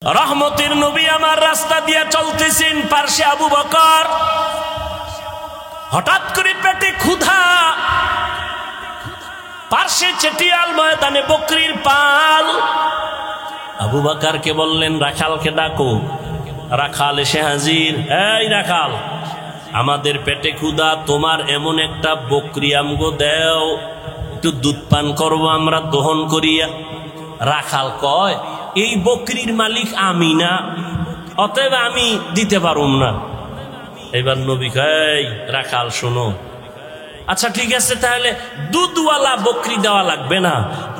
রহমতের নবী আমার রাস্তা দিয়ে চলতেছেন, পার্শ্বে আবু বকর। হঠাৎ করে পেটে ক্ষুধা, পার্শ্বে চেটিয়াল ময়দানে বকরির পাল। আবু বকরকে বললেন, রাখালকে ডাকো। রাখাল এসে হাজির। এই রাখাল, আমাদের পেটে ক্ষুধা, তোমার এমন একটা বকরি আমগো দেও, একটু দুধ পান করবো আমরা দহন করিয়া। রাখাল কয়, এই বকরির মালিক আমি না, অতএব আমি দিতে পারুম না। এবার নবী কয়, রাখাল শোনো, আচ্ছা ঠিক আছে, তাহলে দুধওয়ালা বকরি দেওয়া লাগবে না,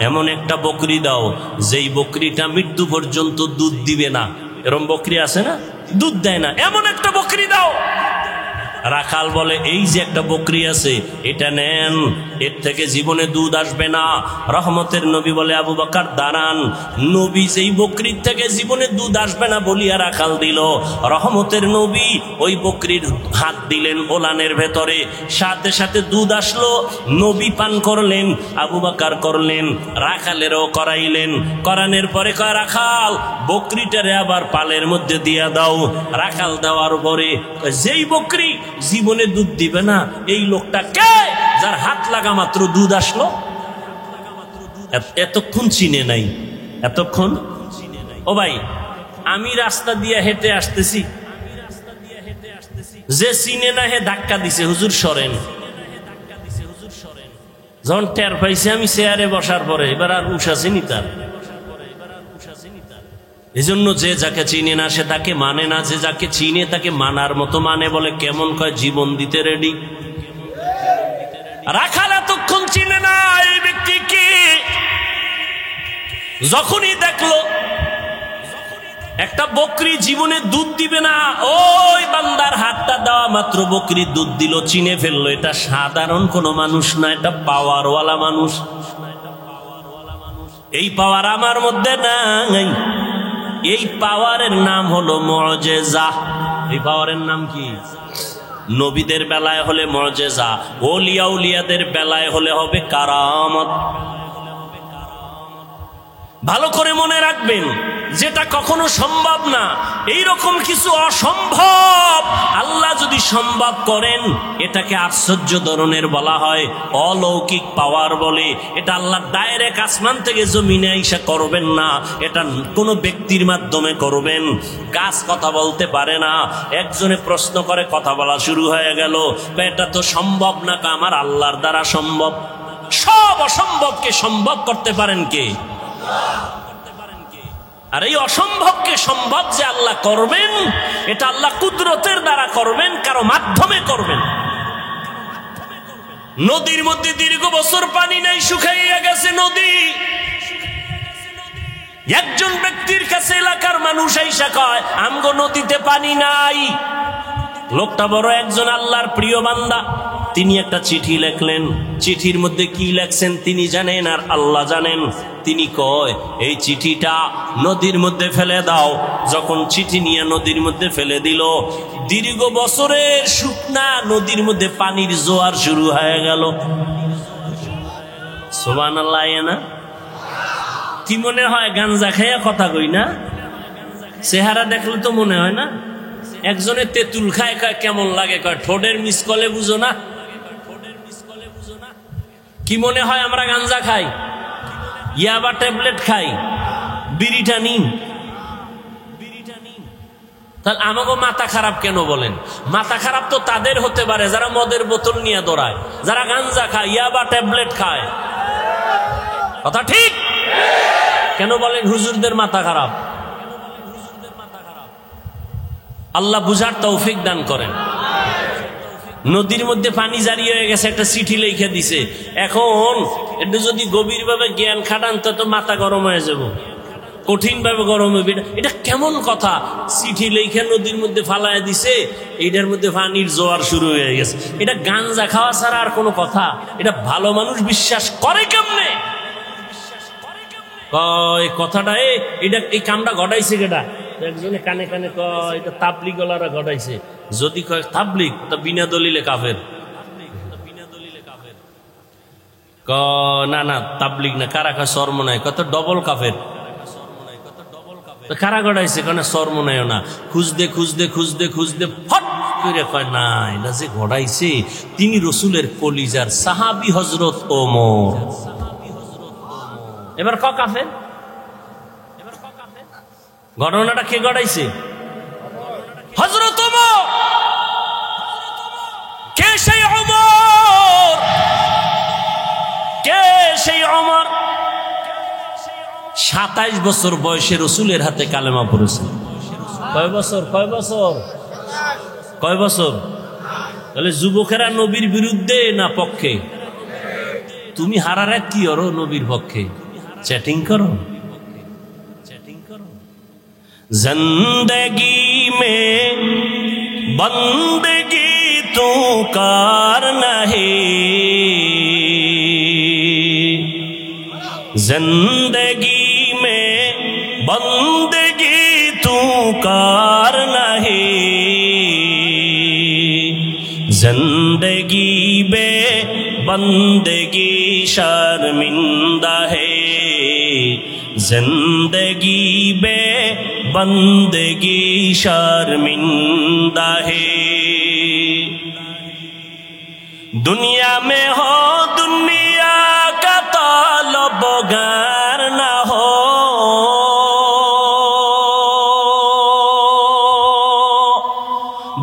এমন একটা বকরি দাও যেই বকরিটা মৃত্যু পর্যন্ত দুধ দিবে না। এরকম বকরি আছে না, দুধ দেয় না, এমন একটা বকরি দাও। রাখাল বলে, এই যে একটা বকরি আছে, এটা নেন, এর থেকে জীবনে দুধ আসবে না। রহমতের নবী বলে, আবু বকর দাঁড়ান। নবী যেই বকরির থেকে জীবনে দুধ আসবে না বলিয়া রাখাল দিল, রহমতের নবী ওই বকরির হাত দিলেন ওলানের ভেতরে, সাথে সাথে দুধ আসলো। নবী পান করলেন, আবু বকর করলেন, রাখালেরও করাইলেন। করানোর পরে কয়, রাখাল বকরিটারে আবার পালের মধ্যে দিয়া দাও। রাখাল দেওয়ার পরে যেই বকরি জীবনে দুধ দিবে না, এই লোকটা কে যার হাত লাগা মাত্র দুধ আসলো? এতক্ষণ চিনে নাই, এতক্ষণ। ও ভাই, আমি রাস্তা দিয়ে হেঁটে আসতেছি, যে চিনে না হে ধাক্কা দিছে, হুজুর সরেন। যখন টের পাইছে আমি চেয়ারে বসার পরে, এবার আর উঠাছিনি তার। এই জন্য যে যাকে চিনে না সে তাকে মানে না, যে যাকে চিনে তাকে মানার মতো মানে। বলে কেমন, কয় জীবন দিতে রেডি। রাখাল এতক্ষণ চিনে না এই ব্যক্তিকে। যখনই দেখলো একটা বকরি জীবনে দুধ দিবে না, ওই বান্দার হাতটা দেওয়া মাত্র বকরি দুধ দিল, চিনে ফেললো এটা সাধারণ কোনো মানুষ না, এটা পাওয়ারওয়ালা মানুষ। এই পাওয়ার আমার মধ্যে নাই। এই পাওয়ারের নাম হলো মুআজিজা। এই পাওয়ারের নাম কি? নবীদের বেলায় হলে মুআজিজা, ওলিয়া উলিয়াদের বেলায় হলে হবে কারামত। ভালো করে মনে রাখবেন, যেটা কখনো সম্ভব না, এই রকম কিছু অসম্ভব আল্লাহ যদি সম্ভব করেন, এটাকে আশ্চর্য ধরনের বলা হয়, অলৌকিক পাওয়ার বলে। এটা আল্লাহ ডাইরেক্ট আসমান থেকে জমিনে আইসা করবেন না, এটা কোনো ব্যক্তির মাধ্যমে করবেন। গাছ কথা বলতে পারে না, একজনে প্রশ্ন করে কথা বলা শুরু হয়ে গেল, এটা তো সম্ভব না, আমার আল্লাহর দ্বারা সম্ভব। সব অসম্ভবকে সম্ভব করতে পারেন কে? আর এই অসম্ভবকে সম্ভব যে আল্লাহ করবেন, এটা আল্লাহ কুদরতের দ্বারা করবেন, কারো মাধ্যমে করবেন। নদীর মধ্যে দীর্ঘ বছর পানি নাই, শুকাইয়া গেছে নদী। একজন ব্যক্তির কাছে এলাকার মানুষ আইসা কয়, আমগো নদীতে পানি নাই। লোকটা বড় একজন আল্লাহর প্রিয় বান্দা, তিনি একটা চিঠি লেখলেন। চিঠির মধ্যে কি লেখছেন তিনি জানেন আর আল্লাহ জানেন। তিনি কয়, এই চিঠিটা নদীর মধ্যে ফেলে দাও। যখন চিঠি নিয়ে নদীর মধ্যে ফেলে দিল, দীর্ঘ বছরের শুকনা নদীর মধ্যে পানির জোয়ার শুরু হয়ে গেল। সুবহানাল্লাহ। না কি মনে হয় গাঞ্জা খাইয়া কথা কই না? চেহারা দেখলে তো মনে হয় না। একজনে তেঁতুল খায়, কয় কেমন লাগে, কয় ঠোঁটের মিসকলে বুঝো না। কি মনে হয় আমরা গাঞ্জা খাই, ইয়াবা ট্যাবলেট খাই, বিড়িটা নিন। তাহলে আমাকে মাথা খারাপ কেন বলেন? মাথা খারাপ তো তাদের হতে পারে যারা মদের বোতল নিয়ে দৌড়ায়, যারা গাঞ্জা খায়, ইয়াবা ট্যাবলেট খায়। কথা ঠিক? কেন বলেন হুজুরদের মাথা খারাপ? আল্লাহ বুঝার তৌফিক দান করেন। নদীর মধ্যে পানি জারি হয়ে গেছে, একটা চিঠি লিখে দিছে। এখন একটু যদি গভীর ভাবে জ্ঞান খাটান তো মাথা গরম হয়ে যাব, কঠিন ভাবে গরম হবে। এটা কেমন কথা? চিঠি লিখে নদীর মধ্যে ফালায় দিছে, এইটার মধ্যে পানির জোয়ার শুরু হয়ে গেছে। এটা গাঞ্জা খাওয়া ছাড়া আর কোনো কথা? এটা ভালো মানুষ বিশ্বাস করে কেমনে? কথাটা এটা এই কামটা ঘটাইছে কেটা? একজনে কানে কানে কয় এটা তাবলিগ ওয়ালারা ঘটাইছে। যদি কয় তাবলিগ, তা বিনা দলিলে কাফের। না না, তাবলিগ না। কারা কয় সরম নাই, কত ডবল কাফের। কারা গড়াইছে? কারণ চরমনায় না, খুঁজতে খুঁজতে খুঁজতে খুঁজতে ফট করে কয় না, এটা যে গড়াইছে তিনি রসুলের কলিজার সাহাবী হযরত ওমর। এবার ক কাফের, ঘটনাটা কে গড়াইছে? হযরত ওমর। কে সেই ওমর? কে সেই ওমর? 27 বছর বয়সে রসুলের হাতে কালেমা পড়েছে। কয় বছর? কয় বছর? কয় বছর? তাহলে যুবকেরা নবীর বিরুদ্ধে না পক্ষে? তুমি হারারে কি করো নবীর পক্ষে? চ্যাটিং করো। জিন্দেগি মে বন্দগি তু করনা হে, जिंदगी में बंदगी तू करना है, जिंदगी बे बंदगी शर्मिंदा है, जिंदगी बे बंदगी शर्मिंदा है। दुनिया में हो दुनिया का तलबगार न हो,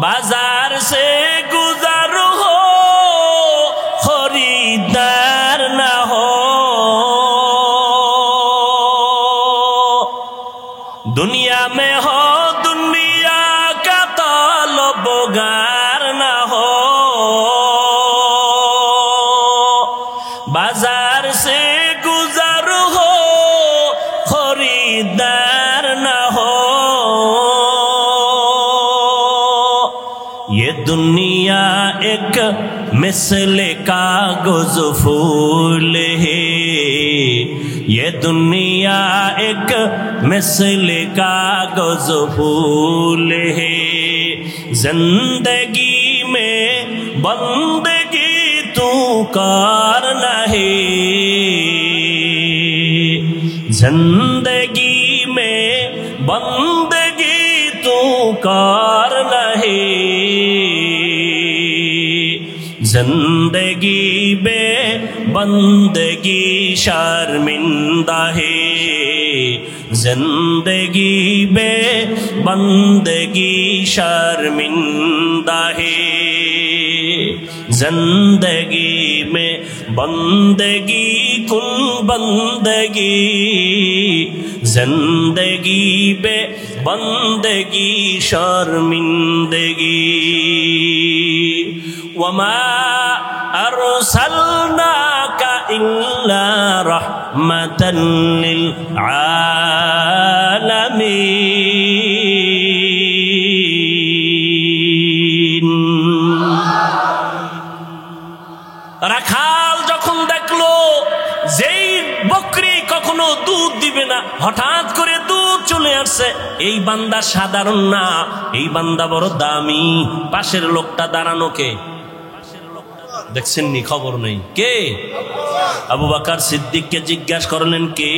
बाजार से गुजर हो खरीदार न हो, दुनिया में हो दुनिया का तलबगार न हो, बाजार से गुजर हो खरीदार न हो। ये दुनिया एक मिसल कागज फूल है, ये दुनिया एक मिसल कागज फूल है, जिंदगी में बंदगी तू करना है, जिंदगी में बंदगी तू करना है, जिंदगी में बंदगी शर्मिंदा है, जिंदगी में बंदगी शर्मिंदा है, जिंदगी में बंदगी कुल बंदगी, जिंदगी पे बंदगी शर्मिंदगी। वमा अरसलनाका इल्ला रहमतन लिल आलामीन। রাখাল যখন দেখলো যেই বকরি কখনো দুধ দিবে না, হঠাৎ করে দুধ চলে আসছে, এই বান্দা সাধারণ না, এই বান্দা বড় দামি। পাশের লোকটা দাঁড়ানো কে দেখছেন নি? খবর নেই। কে? আবু বকর সিদ্দিককে জিজ্ঞাসা করলেন কে?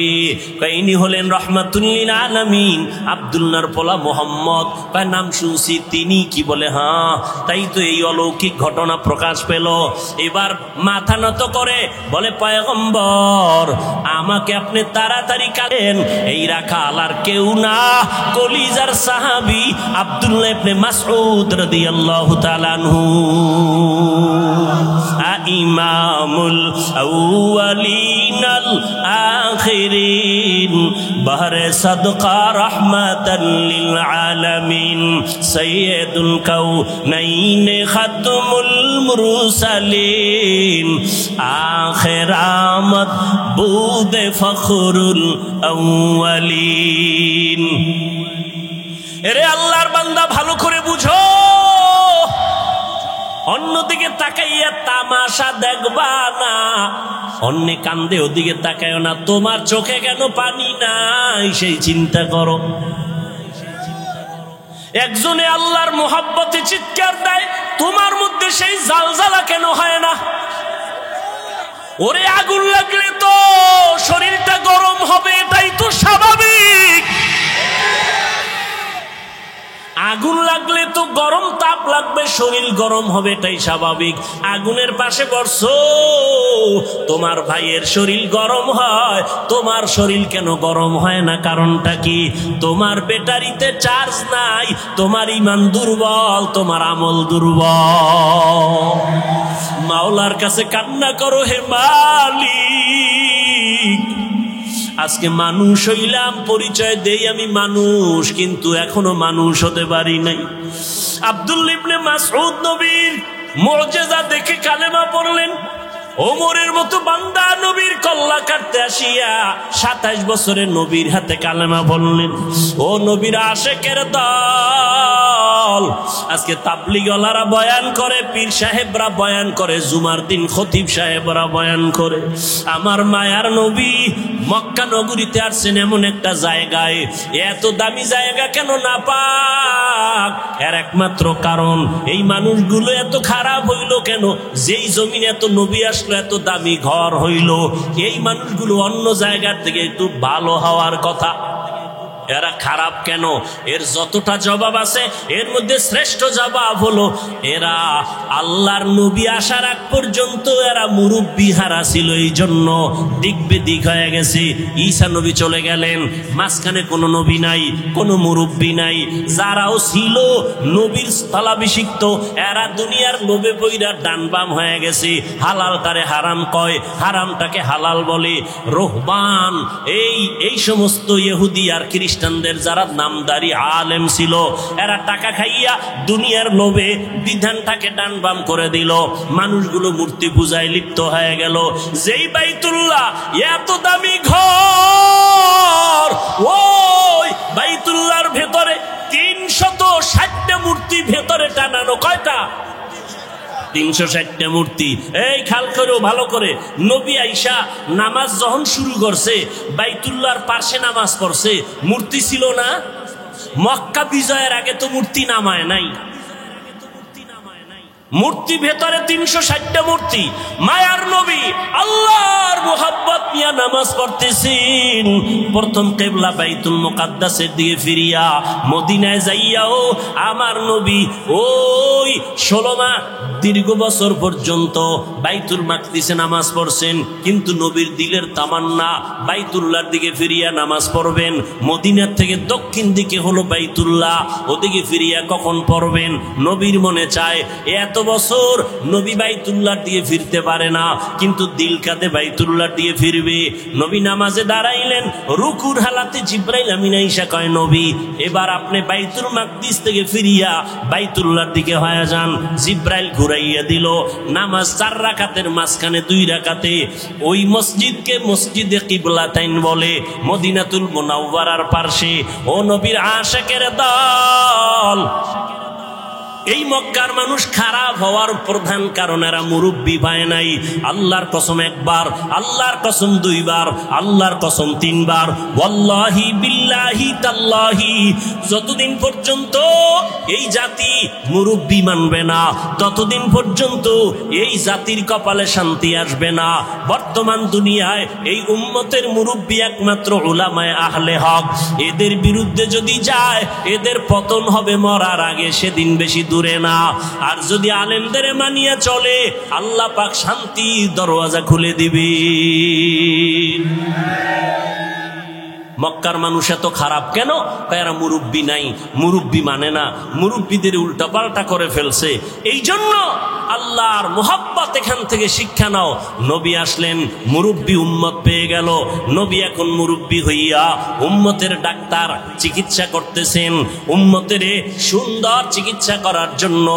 ইনি হলেন রহমাতুল লিল আলামিন, আব্দুল্লাহর পোলা মোহাম্মদ। নাম শুনছি। তিনি কি বলে? হ্যাঁ। তাই তো এই অলৌকিক ঘটনা প্রকাশ পেল। এবার মাথা নত করে বলে, পয়গম্বর আমাকে আপনি তাড়াতাড়ি কাটেন। এই রাখাল আর কেউ না, কলিজার সাহাবী আব্দুল্লাহ ইবনে মাসউদ রাদিয়াল্লাহু তাআলা আনহু। ইমামুল আউয়ালিনাল আখিরিন, বাহরে সাদকা রাহমাতাল লিল আলামিন, সাইয়্যিদুল কাউনাইন খাতমুল মুরসালিন, আখির আমদ বুদে ফখরুল আউয়ালিন। এরে আল্লাহর বান্দা, ভালো করে বুঝো, অন্যদিকে তাকাইয়া তামাশা দেখবা না, অন্য কান্দে ওদিকে তাকায় না। তোমার চোখে কেন পানি নাই সেই চিন্তা করো। একজনে আল্লাহর মোহাব্বতে চিৎকার দেয়, তোমার মধ্যে সেই জালজালা কেন হয় না? ওরে আগুন লাগলে তো শরীরটা গরম হবে, এটাই তো স্বাভাবিক। আগুন লাগলে তো গরম তাপ লাগবে, শরীর গরম হবে, এটাই স্বাভাবিক। আগুনের পাশে বসছো, তোমার ভাইয়ের শরীর গরম হয়, তোমার শরীর কেন গরম হয় না? কারণটা কি? তোমার ব্যাটারিতে চার্জ নাই, তোমার ঈমান দুর্বল, তোমার আমল দুর্বল। মাওলার কাছে কান্না করো, হে মালিক, আজকে মানুষ হইলাম, পরিচয় দেই আমি মানুষ, কিন্তু এখনো মানুষ হতে পারি নাই। আব্দুল্লাহ ইবনে মাসউদ নবীর মুজিজা দেখে কালেমা পড়লেন। ওমরের মতো বান্দা নবীর কল্লা কাটতে আসিয়া 27 বছরের নবীর হাতে কালেমা পড়লেন। ও নবীর আশেকের দল, আজকে তাবলীগওয়ালারা বয়ান করে, পীর সাহেবরা বয়ান করে, জুমার দিন খতিব সাহেবরা বয়ান করে। আমার মায়ার নবী মক্কা নগরীতে আসছেন এমন একটা জায়গায়, এত দামি জায়গা কেন না পাক? এর একমাত্র কারণ, এই মানুষগুলো এত খারাপ হইল কেন? যেই জমিনে এত নবী আসলো, এত দামি ঘর হইল, এই মানুষগুলো অন্য জায়গার থেকে একটু ভালো হওয়ার কথা, এরা খারাপ কেন? এর যতটা জবাব আছে, এর মধ্যে শ্রেষ্ঠ জবাব হলো, এরা আল্লাহর নবী আসার আগ পর্যন্ত এরা মুরব্বি হারা ছিল, এই জন্য দিক বেদিক হয়ে গেছে। ঈসা নবী চলে গেলেন, মাঝখানে কোনো নবী নাই, কোনো মুরব্বি নাই। যারাও ছিল নবীর স্থলাভিষিক্ত, এরা দুনিয়ার লোভে পইরা ডান বাম হয়ে গেছে। হালালটারে হারাম কয়, হারামটাকে হালাল বলে। রোহবান, এই সমস্ত ইহুদি আর খ্রিস্টানদের যারা নামদারি আলেম ছিল, এরা টাকা খাইয়া দুনিয়ার লোভে বিধানটাকে ডান বাম করে দিল। মানুষগুলো মূর্তি পূজায় লিপ্ত হয়ে গেল। যেই বাইতুল্লাহ এত দামি ঘর, ওই বাইতুল্লাহর ভেতরে 360টা মূর্তি ভেতরে টানানো। কয়টা? 360টা মূর্তি। এই খেয়াল করো ভালো করে, নবী আইসা নামাজ যখন শুরু করছে, বাইতুল্লাহর পাশে নামাজ পড়ছে, মূর্তি ছিল না? মক্কা বিজয়ের আগে তো মূর্তি নামায় নাই, মূর্তি ভেতরে 360টা মূর্তি। মায়ার নবী আল্লাহর মুহাব্বত নিয়ে নামাজ পড়তেছেন। প্রথম কিবলা বাইতুল মুকাদ্দাসের দিকে ফিরিয়া মদিনায় যাইয়াও আমার নবী ওই 16 মাস দীর্ঘ বছর পর্যন্ত বাইতুল মাকদিসে নামাজ পড়ছেন, কিন্তু নবীর দিলের তামান্না বাইতুল্লাহর দিকে ফিরিয়া নামাজ পড়বেন। মদিনার থেকে দক্ষিণ দিকে হলো বাইতুল্লাহ, ওদিকে ফিরিয়া কখন পড়বেন? নবীর মনে চায়, এত বছর নবী বাইতুল্লাহর দিয়ে ফিরতে পারে না, কিন্তু দিল কাঁদে বাইতুল্লাহর দিয়ে ফিরবে। নবী নামাজে দাঁড়াইলেন, রুকুর হালাতে জিব্রাইল আমিন আইসা কয়, নবী এবার আপনি বাইতুল মাকদিস থেকে ফিরিয়া বাইতুল্লাহর দিকে হয়ে যান। জিব্রাইল ঘুরাইয়া দিল। নামাজ 4 রাকাতের মাঝখানে 2 রাকাতে ওই মসজিদকে মসজিদে কিবলাতাইন বলে, মদিনাতুল মুনাওয়ারার পাশে। ও নবীর আশিকের দল, এই মক্কার মানুষ খারাপ হওয়ার প্রধান কারণ এরা মুরব্বি পায় নাই। আল্লাহর কসম একবার, আল্লাহর কসম 2 বার, আল্লাহর কসম 3 বার, ওয়াল্লাহি বিল্লাহি তাল্লাহি, যতদিন পর্যন্ত এই জাতি মুরব্বি মানবে না, ততদিন পর্যন্ত এই জাতির কপালে শান্তি আসবে না। বর্তমান দুনিয়ায় এই উম্মতের মুরব্বি একমাত্র উলামায়ে আহলে হক। এদের বিরুদ্ধে যদি যায়, এদের পতন হবে মরার আগে, সেদিন বেশি দূরে না। আর যদি আলেমদের মানিয়ে চলে, আল্লাহ পাক শান্তির দরওয়াজা খুলে দিবে। মক্কার মানুষ এত খারাপ কেন? এরা মুরব্বি নাই, মুরব্বি মানে না, মুরব্বিদের উল্টা পাল্টা করে ফেলছে। এই জন্য আল্লাহর মুহাব্বত এখান থেকে শিক্ষা নাও। নবী আসলেন, মুরব্বি উম্মত পেয়ে গেল। নবী এখন মুরব্বি হইয়া উম্মতের ডাক্তার, চিকিৎসা করতেছেন। উম্মতের সুন্দর চিকিৎসা করার জন্য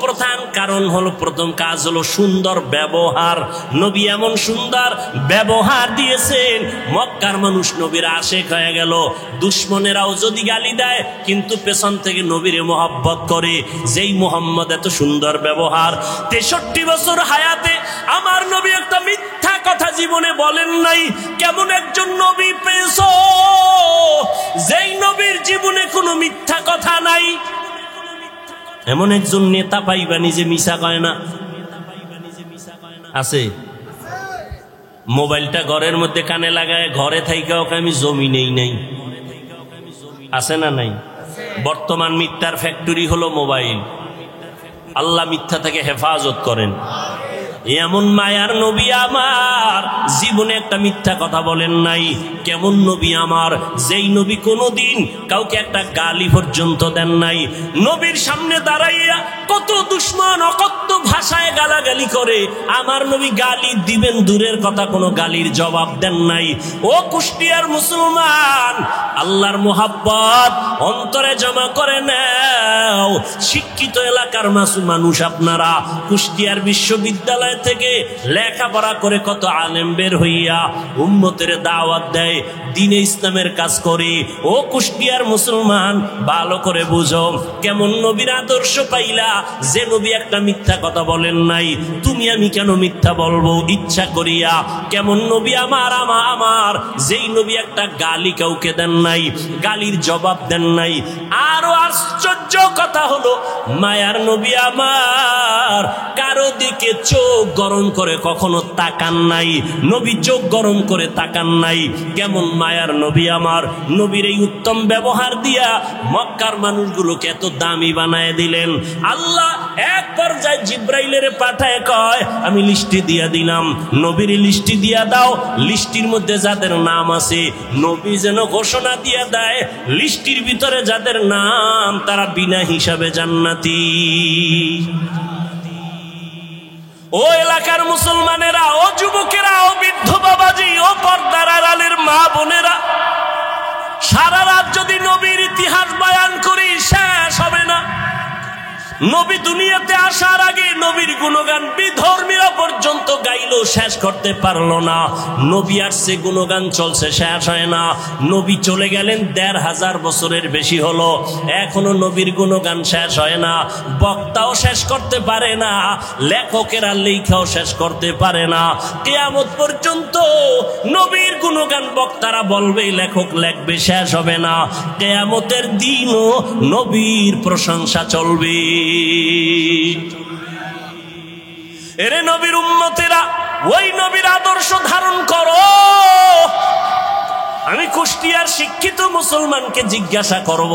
প্রধান কারণ হলো, প্রথম কাজ হলো সুন্দর ব্যবহার। নবী এমন সুন্দর ব্যবহার দিয়েছেন, মক্কার মানুষ নবীর আশেক হয়ে গেল। দুশ্মনেরাও যদি গালি দেয়, কিন্তু পেছন থেকে নবীরে মোহাব্বত করে। যেই মুহাম্মদ এত সুন্দর ব্যবহার, 63 বছর হায়াতে আমার নবী একটা মিথ্যা কথা জীবনে বলেন নাই। কেমন একজন নবী পেয়েছো, যেই নবীর জীবনে কোনো মিথ্যা কথা নাই? এমন একজন নেতা পাইবা নিজে মিশা কয় না? আছে? মোবাইলটা ঘরের মধ্যে কানে লাগায় ঘরে থাইকা ওকে আমি জমি নেই নাই, আছে না নাই? বর্তমান মিথ্যার ফ্যাক্টরি হলো মোবাইল। আল্লাহ মিথ্যা থেকে হেফাজত করেন। এমন মায়ার নবী আমার, জীবনে একটা মিথ্যা কথা বলেন নাই। কেমন নবী আমার, যেই নবী কোনোদিন কাউকে একটা গালি পর্যন্ত দেন নাই। নবীর সামনে দাঁড়াইয়া কত দুশ্মন অকথ্য ভাষায় গালাগালি করে, আমার নবী গালি দিবেন দূরের কথা, কোনো গালির জবাব দেন নাই। ও কুষ্টিয়ার মুসলমান, আল্লাহর মোহাব্বত অন্তরে জমা করে নাও। শিক্ষিত এলাকার মানুষ আপনারা, কুষ্টিয়ার বিশ্ববিদ্যালয় থেকে লেখাপড়া করে কত আলেম বের হইয়া উম্মতের দাওয়াত দেয়, দ্বীনে ইসলামের কাজ করে। ও কুষ্টিয়ার মুসলমান, ভালো করে বুঝো, কেমন নবীর আদর্শ পাইলা, যে নবী একটা মিথ্যা কথা বলেন নাই। তুমি আমি কেন মিথ্যা বলবো ইচ্ছা করিয়া? কেমন নবী আমার, যেই নবী একটা গালি কাউকে দেন নাই, গালির জবাব দেন নাই। আরো আশ্চর্য কথা হলো, মায়ার নবী আমার কারো দিকে চোখ গরম করে কখনো তাকান নাই। নবী চোখ গরম করে তাকান নাই। কেমন মায়ার নবী আমার, নবীর এই উত্তম ব্যবহার দিয়া মক্কার মানুষগুলোকে এত দামি বানায় দিলেন। আল্লাহ এক পর্যায়ে জিব্রাইলের পাঠায় কয়, আমি লিস্টি দিয়া দিলাম, নবীর লিস্টি দিয়া দাও। লিস্টির মধ্যে যাদের নাম আছে, নবী যেন ঘোষণা দিয়া দেয়, লিস্টির ভিতরে যাদের নাম তারা বিনা হিসাবে জান্নাতি। ও এলাকার মুসলমানেরা, ও যুবকেরা, ও বৃদ্ধ বাবাজি, ও পর্দার আড়ালের মা বোনেরা, সারা রাত যদি নবীর ইতিহাস বয়ান করি শেষ হবে না। নবী দুনিয়াতে আসার আগে নবীর গুণগান বিধর্মীরা পর্যন্ত গাইলো, শেষ করতে পারলো না। নবী আসছে, গুণগান চলছে, শেষ হয় না। নবী চলে গেলেন ১৫০০ বছরের বেশি হলো, এখনো নবীর গুণগান শেষ হয় না। বক্তাও শেষ করতে পারে না, লেখকেরা লেখাও শেষ করতে পারে না। কিয়ামত পর্যন্ত নবীর গুণগান বক্তারা বলবে, লেখক লেখবে, শেষ হবে না। কিয়ামতের দিনও নবীর প্রশংসা চলবে। এরে নবীর উম্মতেরা, ওই নবীর আদর্শ ধারণ করো। আমি কুষ্টিয়ার শিক্ষিত মুসলমানকে জিজ্ঞাসা করব,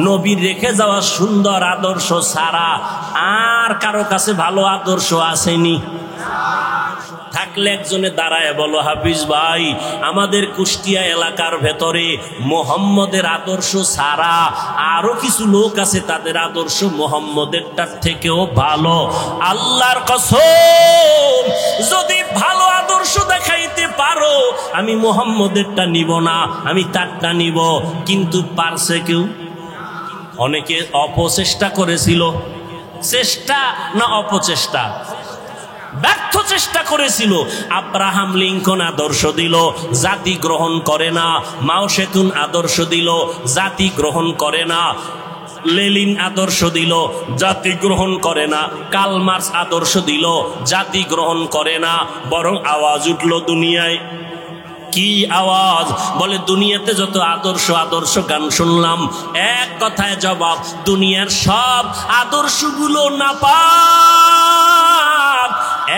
নবীর রেখে যাওয়া সুন্দর আদর্শ ছাড়া আর কারো কাছে ভালো আদর্শ আসেনি? থাকলে একজনে দাঁড়ায় বলো, হাফিজ ভাই, আমাদের কুষ্টিয়া এলাকার ভেতরে মোহাম্মদের আদর্শ ছাড়া আরো কিছু লোক আছে, তাদের আদর্শ মোহাম্মদেরটার থেকেও ভালো। আল্লাহর কসম, যদি ভালো আদর্শ দেখাইতে পারো, আমি মোহাম্মদেরটা নিব না, আমি তারটা নিব। কিন্তু পারছে কেউ? অনেকে অপচেষ্টা করেছিল। চেষ্টা না অপচেষ্টা? ব্যর্থ চেষ্টা করেছিল। আব্রাহাম লিঙ্কন আদর্শ দিল, জাতি গ্রহণ করে না। মাও সেতুন আদর্শ দিল, জাতি গ্রহণ করে না। লেনিন আদর্শ দিল, জাতি গ্রহণ করে না। কার্ল মার্কস আদর্শ দিল, জাতি গ্রহণ করে না। বরং আওয়াজ উঠল দুনিয়ায়। কি আওয়াজ? বলে, দুনিয়াতে যত আদর্শ গান শুনলাম, এক কথায় জবাব, দুনিয়ার সব আদর্শগুলো নাপাক,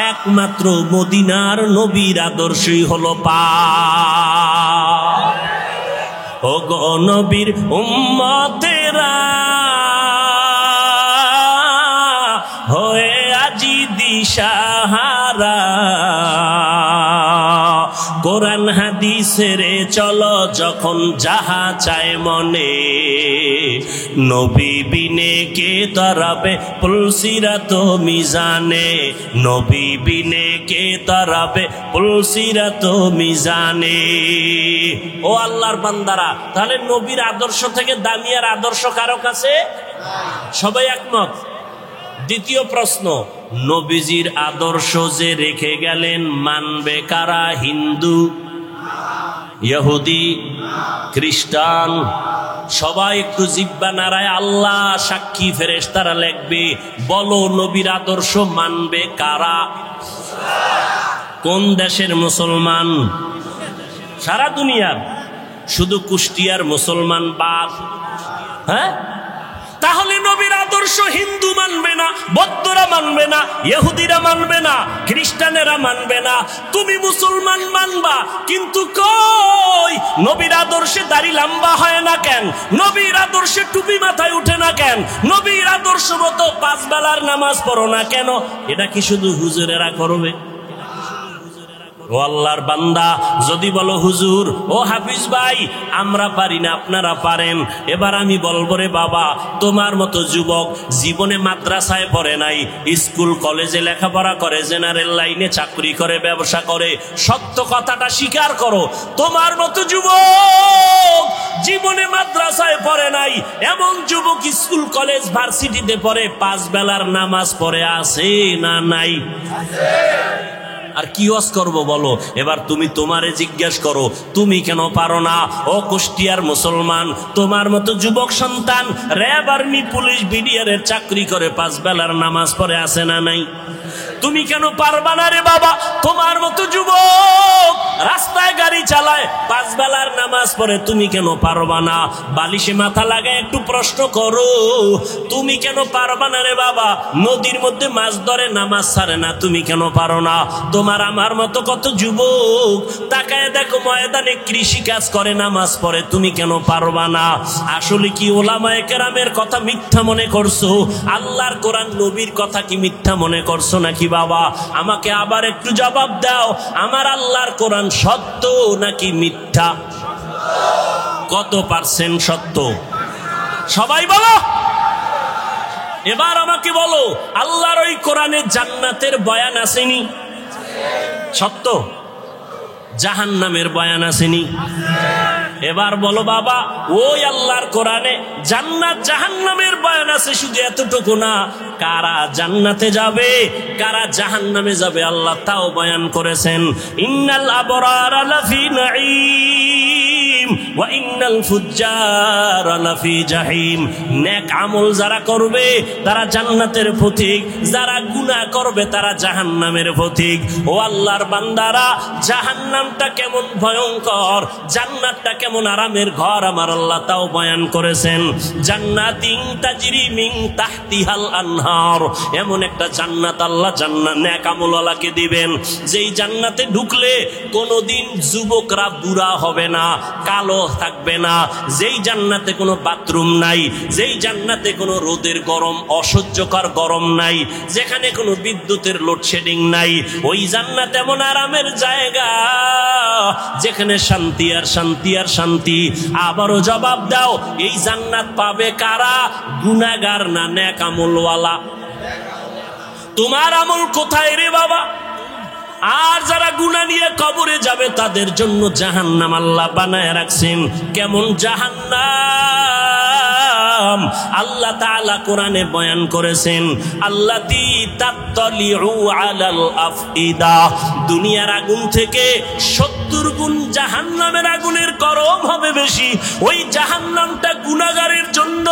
একমাত্র মদিনার নবীর আদর্শই হলো পাক। ও গো নবীর উম্মতেরা, হয়ে আজি দিশাহারা, কোরআন হাদিসের চলো যখন যাহা চায় মনে, নবী বিনে কে তরাবে পুলসিরাত মিজানে, নবী বিনে কে তরাবে পুলসিরাত মিজানে। ও আল্লাহর বান্দারা, তাহলে নবীর আদর্শ থেকে দামি আর আদর্শ কারো কাছে? সবাই একমত? দ্বিতীয় প্রশ্ন, নবীজির আদর্শ যে রেখে গেলেন, মানবে কারা? হিন্দু, ইহুদি, খ্রিস্টান? সবাই একটু জিহ্বা নাড়ায়, আল্লাহ সাক্ষী, ফেরেশতারা লিখবে। বলো, নবীর আদর্শ মানবে কারা? কোন দেশের মুসলমান? সারা দুনিয়ার। শুধু কুষ্টিয়ার মুসলমান বাদ? হ্যাঁ, তাহলে নবীর আদর্শ হিন্দু মানবে না, বৌদ্ধরা মানবে না, ইহুদিরা মানবে না, খ্রিস্টানেরা মানবে না, তুমি মুসলমান মানবা। কিন্তু কই, নবীর আদর্শে দাড়ি লম্বা হয় না কেন? নবীর আদর্শে টুপি মাথায় কেন? নবীর আদর্শ মতো 5 বেলার নামাজ পড়ো না কেন? এটা কি শুধু হুজুরেরা করবে? ও আল্লাহর বান্দা, যদি বলো হুজুর ও হাফিজ ভাই আমরা পারি না, আপনারা পারেন, এবার আমি বলবো রে বাবা, তোমার মতো যুবক জীবনে মাদ্রাসায় পড়ে নাই, স্কুল কলেজে লেখাপড়া করে, জেনারেল লাইনে চাকরি করে, ব্যবসা করে, সত্য কথাটা স্বীকার করো, তোমার মতো যুবক জীবনে মাদ্রাসায় পড়ে নাই, এমন যুবক স্কুল কলেজ ভার্সিটিতে পড়ে, 5 বেলার নামাজ পড়ে আছে না নাই? আর কি ওয়াজ করবো বলো? এবার তুমি তোমারে জিজ্ঞেস করো, তুমি কেন পারো না? ও কুষ্টিয়ার মুসলমান, তোমার মতো যুবক সন্তান র্যাব, আর্মি, পুলিশ, বিডিআরের চাকরি করে, 5 বেলার নামাজ পড়ে আছে না নাই? তুমি কেন পারবা না রে বাবা? তোমার মতো যুবক রাস্তায় গাড়ি চালায়, 5 বেলার নামাজ পড়ে, তুমি কেন পারবা না? বালিশে মাথা লাগায় একটু প্রশ্ন করো, তুমি কেন পারবা না রে বাবা? নদীর মধ্যে মাছ ধরে, নামাজ ছাড়ে না, তুমি কেন পারো না? তোমার আমার মতো কত যুবক তাকায় দেখো ময়দানে কৃষি কাজ করে, নামাজ পড়ে, তুমি কেন পারবা না? আসলে কি ওলামায়ে কেরামের কথা মিথ্যা মনে করছো? আল্লাহর কোরআন নবীর কথা কি মিথ্যা মনে করছো নাকি বাবা? আমাকে আবার একটু জবাব দাও, আমার আল্লাহর কোরআন সত্য নাকি মিথ্যা? কত পার্সেন্ট সত্য? সবাই বলো। এবার আমাকে বলো, আল্লাহর ওই কোরআনে জান্নাতের বয়ান আসেনি? সত্য। জাহান্নামের বয়ান আসেনি? এবার বলো বাবা, ওই আল্লাহর কোরআনে জান্নাত জাহান্নামের বয়ান আছে, শুধু এতটুকু না, কারা জান্নাতে যাবে কারা জাহান্নামে যাবে আল্লাহ তাও বয়ান করেছেন। ইন্নাল আবরারা লাফি নাঈম ওয়া ইন্নাল ফুজ্জারা লাফি জাহিম। নেক আমল যারা করবে তারা জান্নাতের পথিক, যারা গুনাহ করবে তারা জাহান্নামের পথিক। ও আল্লাহর বান্দারা, জাহান্নামটা কেমন ভয়ঙ্কর, জান্নাতটা কেমন আরামের ঘর আমার আল্লাহ তাও বয়ান করেছেন। জান্নাতিন তাজরি মিন তাহতিহাল আনহার, এমন একটা জান্নাত আল্লাহ জান্নাত নেক আমলওয়ালাকে দিবেন, যেই জান্নাতে ঢুকলে কোনোদিন যুবকরা বুড়া হবে না, কালো থাকবে না, যেই জান্নাতে কোনো বাথরুম নাই, যেই জান্নাতে কোনো রোদের গরম, অসহ্যকর গরম নাই, যেখানে কোনো বিদ্যুতের লোডশেডিং নাই, ওই জান্নাত এমন আরামের জায়গা যেখানে শান্তি আর শান্তি আর শান্তি। আবারও জবাব দাও, এই জান্নাত পাবে কারা? গুনাহগার না নেক আমলওয়ালা? তোমার আমল কোথায় রে বাবা? আর যারা গুনাহ নিয়ে কবরে যাবে তাদের জন্য জাহান্নাম আল্লাহ বানায় রাখছেন। কেমন জাহান্নাম? আল্লাহ তাআলা কোরআনে বয়ান করেছেন, আল্লাতী তাত্তালিউ আলাল আফইদা, দুনিয়ার আগুন থেকে 70 গুণ জাহান্নামের আগুনের গরম হবে বেশি। ওই জাহান্নামটা গুনাহগারের জন্য,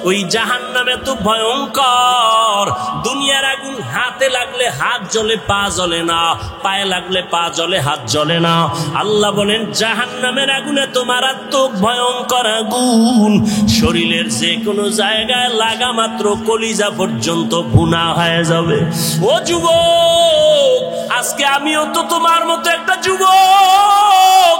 ওই জাহান্নাম এত ভয়ঙ্কর, দুনিয়ার আগুন হাতে লাগলে হাত জ্বলে পা জ্বলে না, পায়ে লাগলে পা জ্বলে হাত জ্বলে না। আল্লাহ বলেন জাহান্নামের আগুনে তোমার মারাত্মক ভয়ঙ্কর আগুন, শরীরের যে কোনো জায়গায় লাগা মাত্র কলিজা পর্যন্ত ভুনা হয়ে যাবে। ও যুবক, আজকে আমিও তো তোমার মতো একটা যুবক।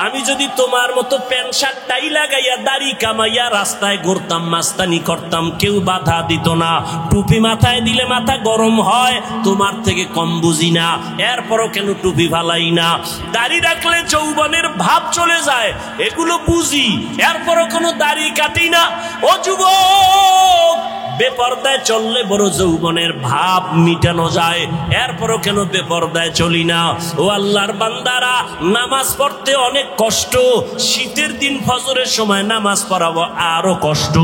আমি যদি তোমার মতো প্যান্ট শার্ট টাই লাগাইয়া দাড়ি কামাইয়া রাস্তায় ঘুরতাম, মাস্তানি করতাম, কেউ বাধা দিত না। টুপি মাথায় দিলে মাথা গরম হয়, তোমার থেকে কম বুঝি না, এরপরও কেন টুপি ভালাই না? দাড়ি রাখলে যৌবনের ভাব চলে যায়, এগুলো বুঝি, এরপরও কোনো দাড়ি কাটি না। ও যুবক, বেপরদায় চললে বড় যৌবনের ভাব মিটানো যায়, এরপরও কেন বেপরদায় চলি না? ও আল্লাহর বান্দারা, নামাজ পড়তে অনেক কষ্ট, শীতের দিন ফজরের সময় নামাজ পড়াবো আরো কষ্ট,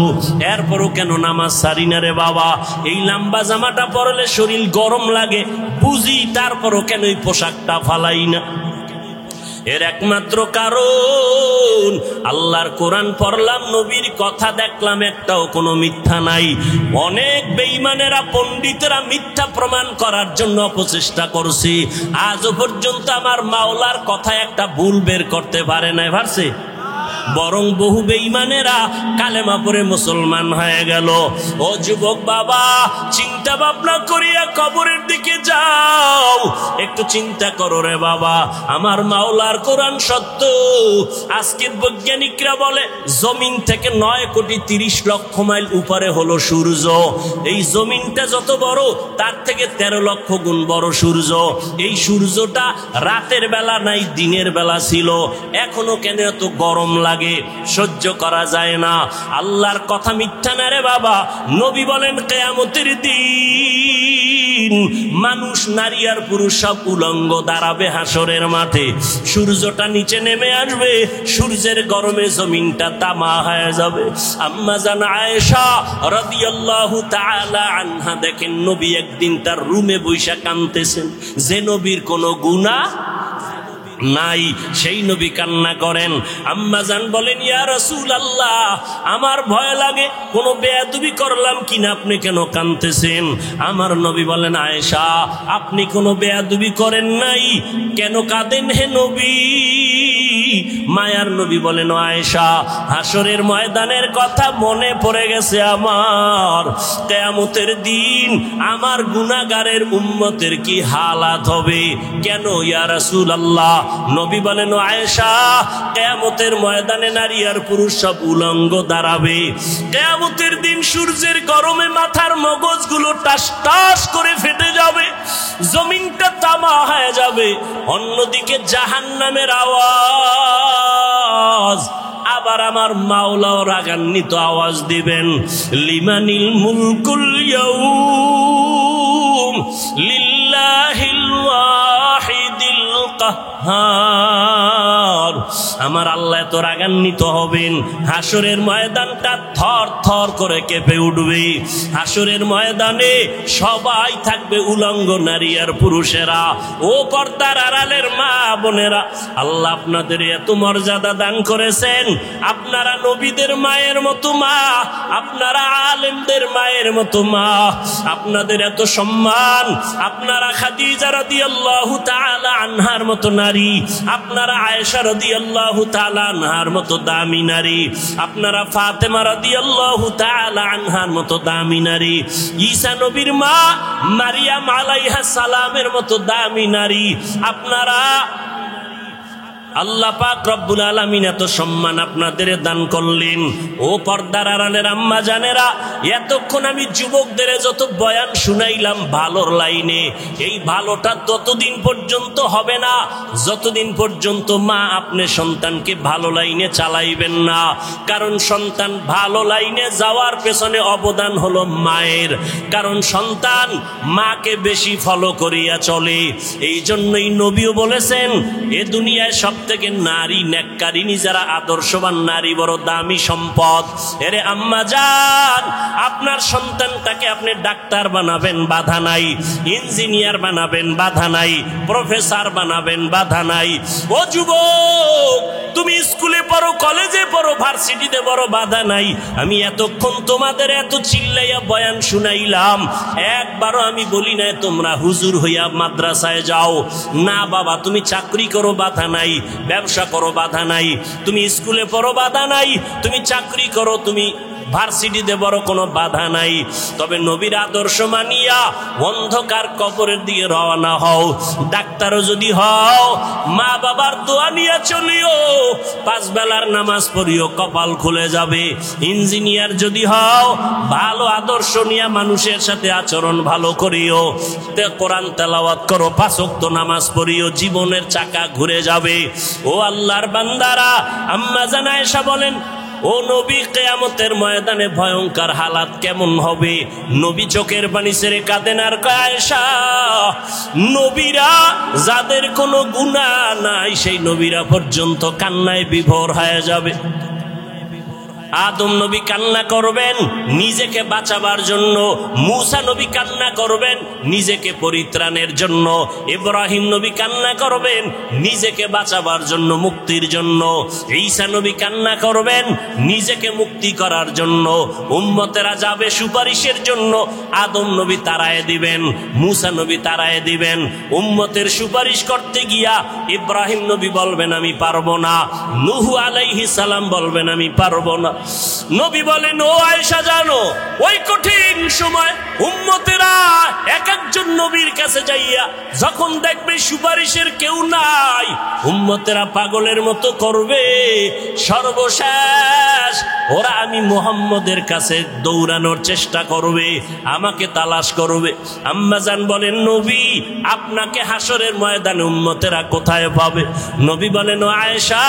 এরপরও কেন নামাজ সারি না রে বাবা? এই লম্বা জামাটা পরলে শরীর গরম লাগে বুঝি, তারপরও কেন এই পোশাকটা ফালাই না? এর একমাত্র কারণ, আল্লাহর কোরআন পড়লাম, নবীর কথা দেখলাম, একটাও কোনো মিথ্যা নাই। অনেক বেঈমানেরা, পণ্ডিতেরা মিথ্যা প্রমাণ করার জন্য অপচেষ্টা করছে, আজও পর্যন্ত আমার মাওলার কথা একটা ভুল বের করতে পারে নাই। পারছে? বরং বহু বেঈমানেরা কালেমা পড়ে মুসলমান হয়ে গেল। ও যুবক বাবা, চিন্তা ভাবনা করিয়া কবরের দিকে যাও, একটু চিন্তা করো রে বাবা, আমার মাওলার কোরআন সত্য। আজকের বৈজ্ঞানিকরা বলে জমিন থেকে 9,30,00,000 মাইল উপরে হলো সূর্য। এই জমিনটা যত বড় তার থেকে 13 লক্ষ গুণ বড় সূর্য। এই সূর্যটা রাতের বেলা নাই দিনের বেলা ছিল, এখনো কেন এত গরম লাগে, সহ্য করা যায় না। আল্লাহর কথা মিথ্যা না রে বাবা। নবী বলেন কিয়ামতের দিন মানুষ, নারী আর পুরুষ সব উলঙ্গ দাঁড়াবে হাসরের মাঠে। সূর্যটা নিচে নেমে আসবে, সূর্যের গরমে জমিনটা তামা হয়ে যাবে। আম্মা জান আয়েশা রাদিয়াল্লাহু তাআলা আনহা দেখেন নবী একদিন তার রুমে বৈশা কাঁদতেছেন। যে নবীর কোনো গুনাহ নাই সেই নবী কান্না করেন। আম্মা জান বলেন, ইয়া রাসূলুল্লাহ, আমার ভয় লাগে কোনো বেয়াদবি করলাম কিনা, আপনি কেন কাঁদতেছেন? আমার নবী বলেন, আয়েশা, আপনি কোনো বেয়াদবি করেন নাই, কেন কাঁদেন হে নবী? মায়ার নবী বলেন, আয়েশা, হাসরের ময়দানের কথা মনে পড়ে গেছে আমার। কিয়ামতের দিন আমার গুনাহগারের উম্মতের কি হালাত হবে। কেন ইয়া রাসূলুল্লাহ? নবী বলেন, আয়েশা, কিয়ামতের ময়দানে নারী আর পুরুষ সব উলঙ্গ দাঁড়াবে। কিয়ামতের দিন সূর্যের গরমে মাথার মগজগুলো টাস টাস করে ফেটে যাবে, জমিনটা তামা হয়ে যাবে। অন্যদিকে জাহান্নামের আওয়াজ, আবার আমার মাওলাও রাগান্বিত আওয়াজ দিবেন, লিমানিল মুলকুল ইয়াউম লিল্লাহিল ওয়াহিদিল কাহ্হার। আমার আল্লাহ এত রাগান্বিত হবেন, হাসরের ময়দানটা থর থর করে কেঁপে উঠবে। হাসরের ময়দানে সবাই থাকবে উলঙ্গ, নারী আর পুরুষেরা। ও পর্দার আড়ালের মা বোনেরা, আল্লাহ আপনাদের এত মর্যাদা দান করেছেন। আপনারা নবীদের মায়ের মতো মা, আপনারা আলেমদের মায়ের মতো মা, আপনাদের এত সম্মান। আপনারা খাদিজা রাদিয়াল্লাহু তাআলা আনহার মতো নারী, আপনারা আয়েশা রাদিয়াল্লাহু তাআলা আনহার মতো দামি নারী, আপনারা ফাতেমা রাদিয়াল্লাহু তাআলা আনহার মতো দামি নারী, ঈসা নবীর মা মারিয়াম আলাইহিস সালামের মতো দামি নারী। আপনারা আল্লাহ পাক রব্বুল আলামিন এত সম্মান আপনাদের দান করলেন। ও পর্দার আড়ালের আম্মা জানেরা, এতক্ষণ আমি যুবকদের যত বয়ান শুনাইলাম ভালোর লাইনে, এই ভালোটা ততদিন পর্যন্ত হবে না যতদিন পর্যন্ত মা আপনি সন্তানকে ভালো লাইনে চালাইবেন না। কারণ সন্তান ভালো লাইনে যাওয়ার পেছনে অবদান হলো মায়ের, কারণ সন্তান মাকে বেশি ফলো করিয়া চলে। এই জন্যই নবীও বলেছেন, এ দুনিয়ায় সব থেকে নারী নেককারিনী যারা আদর্শবান নারী বড় দামি সম্পদ। এরে আম্মা জান, আপনার সন্তানটাকে আপনি ডাক্তার বানাবেন, বাধা নাই, ইঞ্জিনিয়ার বানাবেন, বাধা নাই, প্রফেসর বানাবেন, বাধা নাই। ও যুবক, তুমি স্কুলে পড়ো, কলেজে পড়ো, ভার্সিটিতে পড়ো, বাধা নাই। আমি এতক্ষণ তোমাদের এত চিল্লাইয়া বয়ান শুনাইলাম, একবারও আমি বলি না তোমরা হুজুর হইয়া মাদ্রাসায় যাও। না বাবা, তুমি চাকরি করো, বাধা নাই, ব্যবসা করো, বাধা নাই, তুমি স্কুলে পড়ো, বাধা নাই, তুমি চাকরি করো, তুমি ভার্সিটিতে বড় কোনো বাধা নাই। তবে নবীর আদর্শ মানিয়া অন্ধকার কবরের দিকে রওনা হও। ডাক্তারও যদি হও, মা বাবার দোয়া নিয়ে চলিও, 5 বেলার নামাজ পড়িও, কপাল খুলে যাবে। ইঞ্জিনিয়ার যদি হও, ভালো আদর্শ নিয়ে মানুষের সাথে আচরণ ভালো করিও, কোরআন তেলাওয়াত করো, 5 ওয়াক্ত নামাজ পড়িও, জীবনের চাকা ঘুরে যাবে। ও আল্লাহর বান্দারা, আম্মা জান আয়েশা বলেন, ও নবী, কিয়ামতের ময়দানে ভয়ঙ্কর হালাত কেমন হবে? নবী চোখের পানি ছেড়ে কাঁদেন আর কয়, আয়েশা, নবীরা যাদের কোনো গুনাহ নাই সেই নবীরা পর্যন্ত কান্নায় বিভোর হয়ে যাবে। আদম নবী কান্না করবেন নিজেকে বাঁচাবার জন্য, মূসা নবী কান্না করবেন নিজেকে পরিত্রাণের জন্য, ইব্রাহিম নবী কান্না করবেন নিজেকে বাঁচাবার জন্য, মুক্তির জন্য, ঈসা নবী কান্না করবেন নিজেকে মুক্তি করার জন্য, উম্মতেরা যাবে সুপারিশের জন্য, আদম নবী তাড়ায় দিবেন, মূসা নবী তাড়ায় দিবেন। উম্মতের সুপারিশ করতে গিয়া ইব্রাহিম নবী বলবেন আমি পারবো না, নূহ আলাইহিস সালাম বলবেন আমি পারবো না। নবী বলেন ও আয়েশা জানো ওই কঠিন সময় উম্মতেরা এক একজন নবীর কাছে যাইয়া যখন দেখবে সুপারিশের কেউ নাই, উম্মতেরা পাগলের মতো করবে, সর্বশেষ ওরা আমি মুহাম্মদের কাছে দৌড়ানোর চেষ্টা করবে, আমাকে তালাশ করবে। আম্মা জান বলেন নবী আপনাকে হাসরের ময়দানে উম্মতেরা কোথায় পাবে? নবী বলেন ও আয়েশা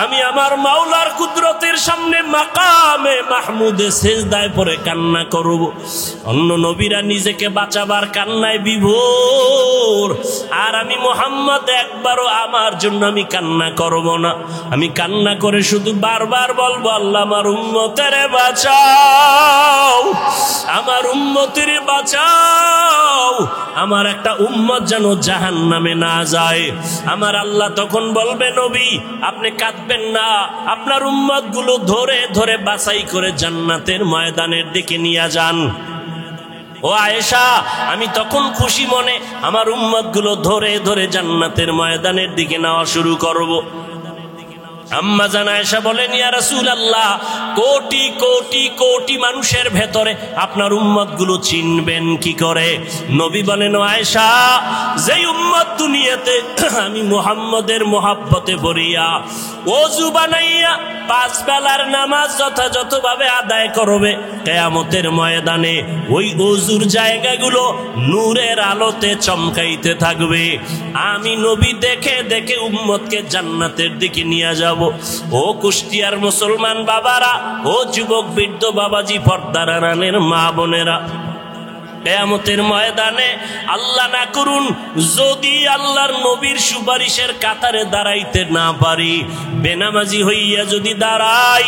আমি আমার মাওলার কুদরতের সামনে মাকামে মাহমুদে সেজদায় পড়ে কান্না করব। অন্য নবীরা নিজেকে বাঁচাবার কান্নায় বিভোর, আর আমি মুহাম্মদ একবারও আমার জন্য আমি কান্না করব না। আমি কান্না করে শুধু বারবার বলবো আল্লাহ আমার উম্মতেরে বাঁচাও, আমার উম্মতেরে বাঁচাও, আমার একটা উম্মত যেন জাহান্নামে না যায়। আমার আল্লাহ তখন বলবে নবী আপনি কাঁদবেন না, আপনার উম্মত গুলো ধরে ধরে বাছাই করে জান্নাতের ময়দানের দিকে নিয়ে যান। ও আয়েশা আমি তখন খুশি মনে আমার উম্মত গুলো ধরে ধরে জান্নাতের ময়দানের দিকে নেওয়া শুরু করব। আম্মা জান আয়েশা বলেন ইয়া রাসূলুল্লাহ কোটি কোটি কোটি মানুষের ভেতরে আপনার উম্মত গুলো চিনবেন কি করে? নবী বলেন ও আয়েশা যেই উম্মত দুনিয়াতে আমি মুহাম্মদের মোহাব্বতে ভরিয়া ওযু বানাইয়া 5 বেলার নামাজ যথাযথভাবে আদায় করবে, কিয়ামতের ময়দানে ওই ওযুর জায়গাগুলো নূরের আলোতে চমকাইতে থাকবে। আমি নবী দেখে দেখে উম্মতকে জান্নাতের দিকে নিয়ে যাব। ও কুষ্টিয়ার মুসলমান বাবারা, ও যুবক বৃদ্ধ বাবাজি, পর্দার আড়ালের মা বোনেরা, কিয়ামতের ময়দানে আল্লাহ না করুন যদি আল্লাহর নবীর সুপারিশের কাতারে দাঁড়াইতে না পারি, বেনামাজি হইয়া যদি দাঁড়াই,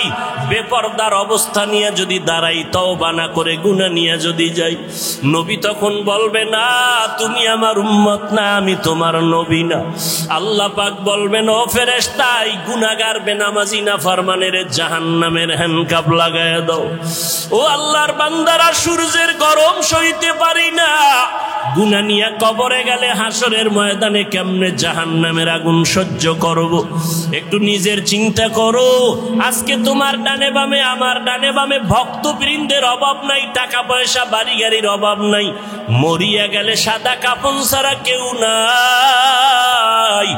বেপরদার অবস্থা নিয়ে যদি দাঁড়াই, তওবা না করে গুনাহ নিয়ে যদি যাই, নবী তখন বলবে না তুমি আমার উম্মত না, আমি তোমার নবী না। আল্লাহ পাক বলবেন ও ফেরেশতা এই গুনাহগার বেনামাজি না ফরমানের জাহান্নামের হ্যান্ডকাপ লাগায় দাও। ও আল্লাহর বান্দারা সূর্যের গরম সইতে পারি না, গুনাহ নিয়ে কবরে গেলে হাসরের ময়দানে কেমনে জাহান্নামের আগুন সহ্য করব? একটু নিজের চিন্তা করো। আজকে তোমার ডানে বামে আমার ডানে বামে ভক্তবৃন্দের অভাব নাই, টাকা পয়সা বাড়ি গাড়ির অভাব নাই, মরিয়া গেলে সাদা কাফন ছাড়া কেউ নাই,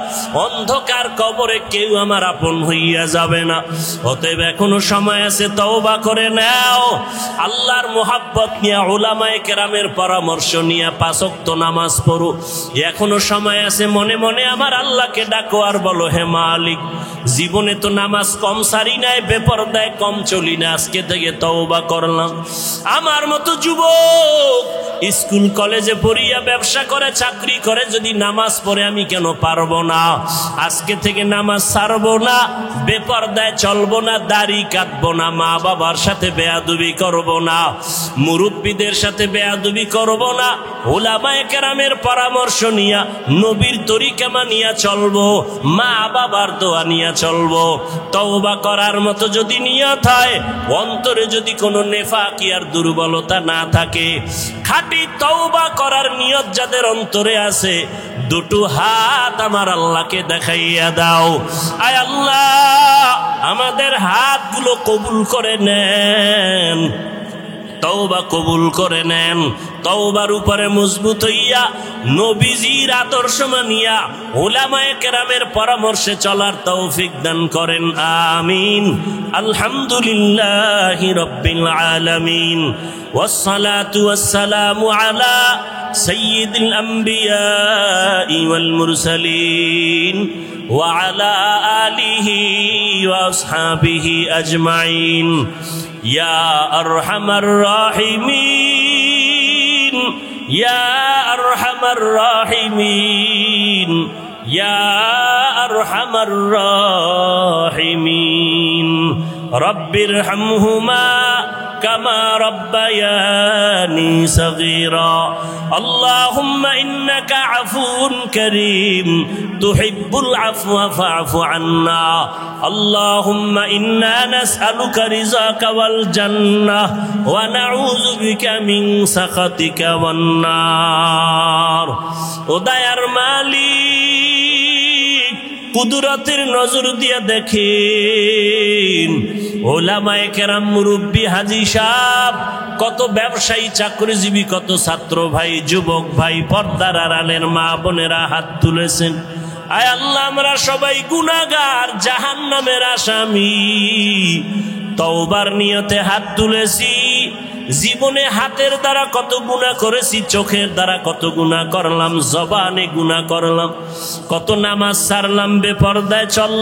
অন্ধকার কবরে কেউ আমার আপন হইয়া যাবে না। অতএব এখনো সময় আছে, তওবা করে নাও, আল্লাহর মোহাব্বত নিয়ে উলামায়ে কেরামের পরামর্শ নিয়ে 5 ওয়াক্ত নামাজ পড়ো। এখনো সময় আছে, মনে মনে আমার আল্লাহকে ডাকো আর বলো হে মালিক জীবনে তো নামাজ কম সারি নাই, বেপরদায় কম চলি না, আজকে থেকে তওবা করলাম। আমার মতো যুবক স্কুল কলেজে পড়িয়া ব্যবসা করে চাকরি করে যদি নামাজ পড়ে আমি কেন পারবো না? আজকে থেকে নামাজ ছাড়বো না, বেপরদায় চলবো না, দাড়ি কাটবো না, মা বাবার সাথে বেয়াদবি করবো না, মুরব্বীদের সাথে বেয়াদবি করবো না, উলামায়ে কেরামের পরামর্শ নিয়া নবীর তরিকা মানিয়া চলবো, মা বাবার দোয়া নিয়া চলবো। তওবা করার মতো যদি নিয়ত হয়, অন্তরে যদি কোনো নেফাকি আর দুর্বলতা না থাকে, খাঁটি তওবা করার নিয়ত যাদের অন্তরে আছে, দুটো হাত আমার আল্লাহকে দেখাইয়া দাও। আয় আল্লাহ আমাদের হাতগুলো কবুল করে নেন, তওবা কবুল করে নেন। তওবার উপরে মজবুত হইয়া নবীজির আদর্শ মানিয়া উলামায়ে কেরামের পরামর্শে চলার তৌফিক দান করেন, আমিন। আলহামদুলিল্লাহি রাব্বিল আলামিন, ওয়াসসালাতু ওয়াসসালামু আলা সাইয়্যিদিল আমবিয়াই ওয়াল মুরসালিন ওয়া আলা আলিহি ওয়া আসহাবিহি আজমাইন। ইয়া আরহামার রাহিমিন, ইয়া আরহামার রাহিমিন, ইয়া আরহামার রাহিমিন। রব্বিরহামহুমা কামা রব্বায়ানি সগীরা আল্লাহুম্মা ইন্নাকা আফুউন কারীম তুহিব্বুল আফওয়া ফা'ফু আন্না আল্লাহুম্মা ইন্না নাসআলুকা রিযাকা ওয়াল জান্নাহ ওয়া নাউযু বিকা মিন সাখাতিকা ওয়ান নার। ও দয়ার মালিক, কুদরতের নজর দিয়া দেখেন ওলামায়ে কেরাম, মুরব্বী, হাজী সাহেব, কত ব্যবসায়ী, চাকরিজীবী, কত ছাত্র ভাই, যুবক ভাই, পর্দার আড়ালের মা বোনেরা হাত তুলেছেন। আয় আল্লাহ, আমরা সবাই গুনাহগার, জাহান্নামের আসামি। তওবার নিয়তে হাত তুলেছি। জীবনে হাতের দ্বারা কত গুনাহ করেছি, চোখের দ্বারা কত গুনাহ করলাম, জবানে গুনাহ করলাম, কত নামাজ ছাড়লাম, বেপরদায় চললাম।